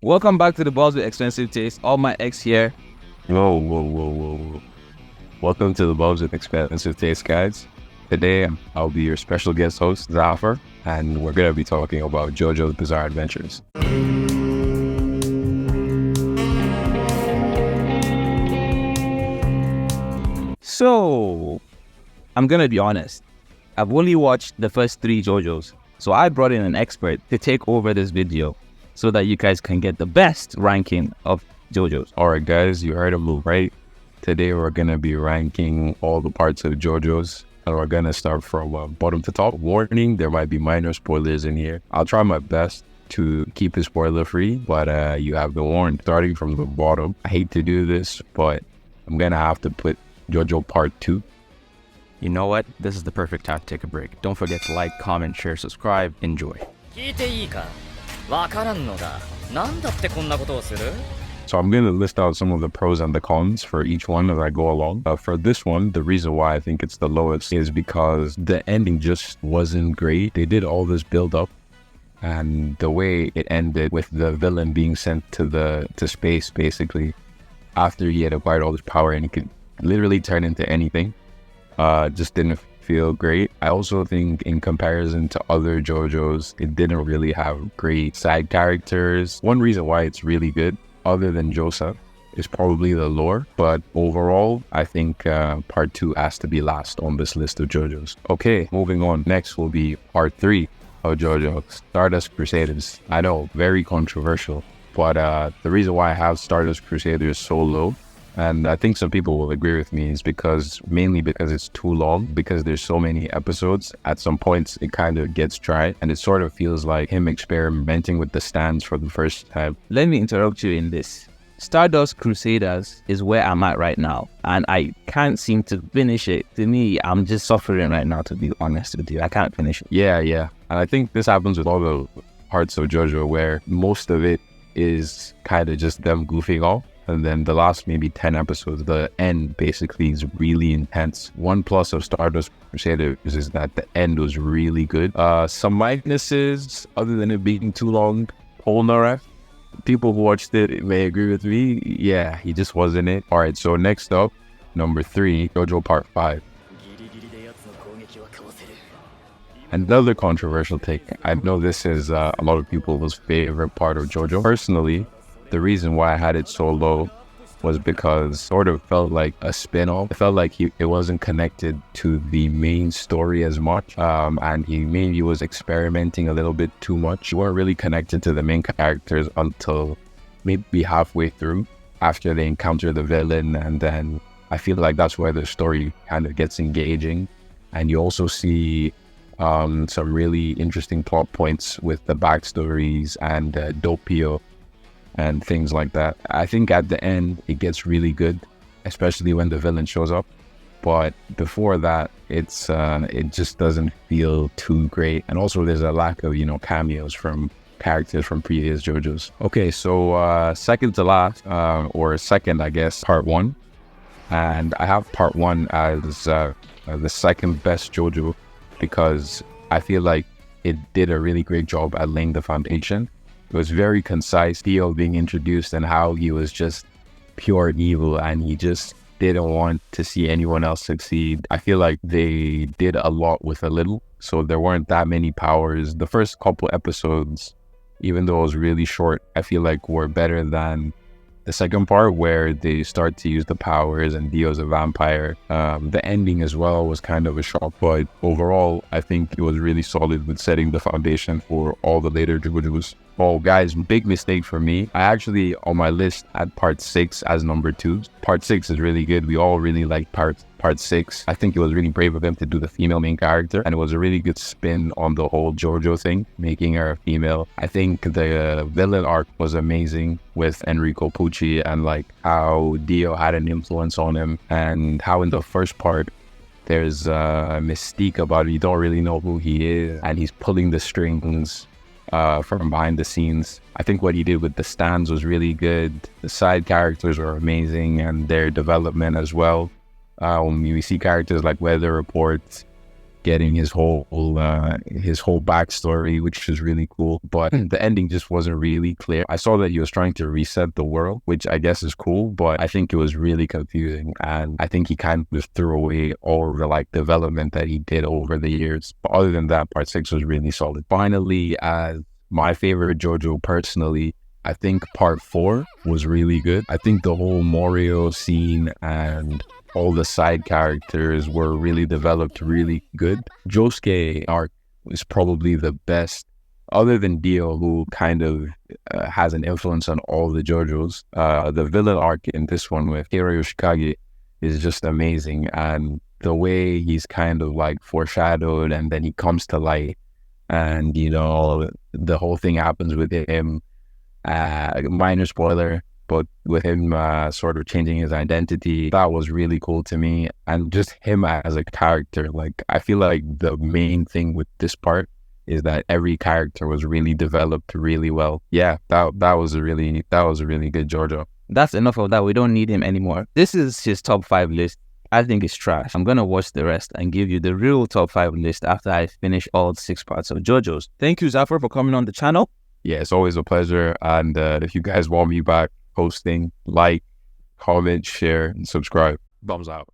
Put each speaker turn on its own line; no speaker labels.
Welcome back to the Balls with Expensive Taste. All my ex here.
Whoa. Welcome to the Balls with Expensive Taste, guys. Today, I'll be your special guest host, Zafar, and we're going to be talking about JoJo's Bizarre Adventures.
So, I'm going to be honest. I've only watched the first 3 JoJo's. So I brought in an expert to take over this video so that you guys can get the best ranking of JoJo's.
Alright guys, you heard him right. Today we're going to be ranking all the parts of JoJo's, and we're going to start from bottom to top. Warning, there might be minor spoilers in here. I'll try my best to keep it spoiler free, but you have been warned. Starting from the bottom, I hate to do this, but I'm going to have to put JoJo Part 2.
You know what? This is the perfect time to take a break. Don't forget to like, comment, share, subscribe. Enjoy.
So I'm going to list out some of the pros and the cons for each one as I go along. For this one, the reason why I think it's the lowest is because the ending just wasn't great. They did all this build up, and the way it ended with the villain being sent to space basically after he had acquired all this power and he could literally turn into anything, just didn't feel great. I also think in comparison to other JoJo's, it didn't really have great side characters. One reason why it's really good, other than Joseph, is probably the lore, but overall I think part 2 has to be last on this list of JoJo's. Okay, moving on. Next will be part 3 of JoJo, Stardust Crusaders. I know, very controversial, but the reason why I have Stardust Crusaders so low, and I think some people will agree with me, is mainly because it's too long, because there's so many episodes. At some points it kind of gets dry, and it sort of feels like him experimenting with the stands for the first time.
Let me interrupt you in this. Stardust Crusaders is where I'm at right now, and I can't seem to finish it. To me, I'm just suffering right now, to be honest with you. I can't finish it.
Yeah. And I think this happens with all the parts of JoJo, where most of it is kind of just them goofing off. And then the last maybe 10 episodes, the end basically is really intense. One plus of Stardust Crusaders is that the end was really good. Some minuses, other than it being too long, Polnareff. People who watched it may agree with me. Yeah, he just wasn't it. Alright, so next up, number 3, JoJo Part 5. Another controversial take. I know this is a lot of people's favorite part of JoJo. Personally, the reason why I had it so low was because it sort of felt like a spin-off. It felt like it wasn't connected to the main story as much, and he maybe was experimenting a little bit too much. You weren't really connected to the main characters until maybe halfway through, after they encounter the villain, and then I feel like that's where the story kind of gets engaging. And you also see some really interesting plot points with the backstories and Doppio and things like that. I think at the end it gets really good, especially when the villain shows up. But before that, it just doesn't feel too great. And also there's a lack of, cameos from characters from previous JoJo's. Okay, so second to last, or second, I guess, part 1. And I have part 1 as the second best JoJo because I feel like it did a really great job at laying the foundation. It was very concise, Theo being introduced and how he was just pure evil and he just didn't want to see anyone else succeed. I feel like they did a lot with a little, so there weren't that many powers. The first couple episodes, even though it was really short, I feel like were better than the second part where they start to use the powers and Dio's a vampire. The ending as well was kind of a shock, but overall I think it was really solid with setting the foundation for all the later JoJo's. Oh guys, big mistake for me. I actually on my list had part 6 as number 2. Part 6 is really good. We all really like part 6. I think it was really brave of him to do the female main character, and it was a really good spin on the whole JoJo thing, making her a female. I think the villain arc was amazing with Enrico Pucci, and like how Dio had an influence on him, and how in the first part there's a mystique about it. You don't really know who he is, and he's pulling the strings from behind the scenes. I think what he did with the stands was really good. The side characters were amazing, and their development as well. We see characters like Weather Report getting his whole backstory, which is really cool. But the ending just wasn't really clear. I saw that he was trying to reset the world, which I guess is cool, but I think it was really confusing, and I think he kind of threw away all the like development that he did over the years. But other than that, part 6 was really solid. Finally, as my favorite JoJo personally, I think part 4 was really good. I think the whole Morio scene and all the side characters were really developed really good. Josuke arc is probably the best, other than Dio, who kind of has an influence on all the JoJo's. The villain arc in this one with Hiro Yoshikage is just amazing, and the way he's kind of like foreshadowed and then he comes to light, and you know, the whole thing happens with him. Minor spoiler, but with him sort of changing his identity, that was really cool to me. And just him as a character, like I feel like the main thing with this part is that every character was really developed really well. Yeah, that was a really good JoJo.
That's enough of that. We don't need him anymore. This is his top 5 list. I think it's trash. I'm gonna watch the rest and give you the real top 5 list after I finish all 6 parts of JoJo's. Thank you, Zafar, for coming on the channel.
Yeah, it's always a pleasure. And if you guys want me back posting, like, comment, share, and subscribe. Thumbs out.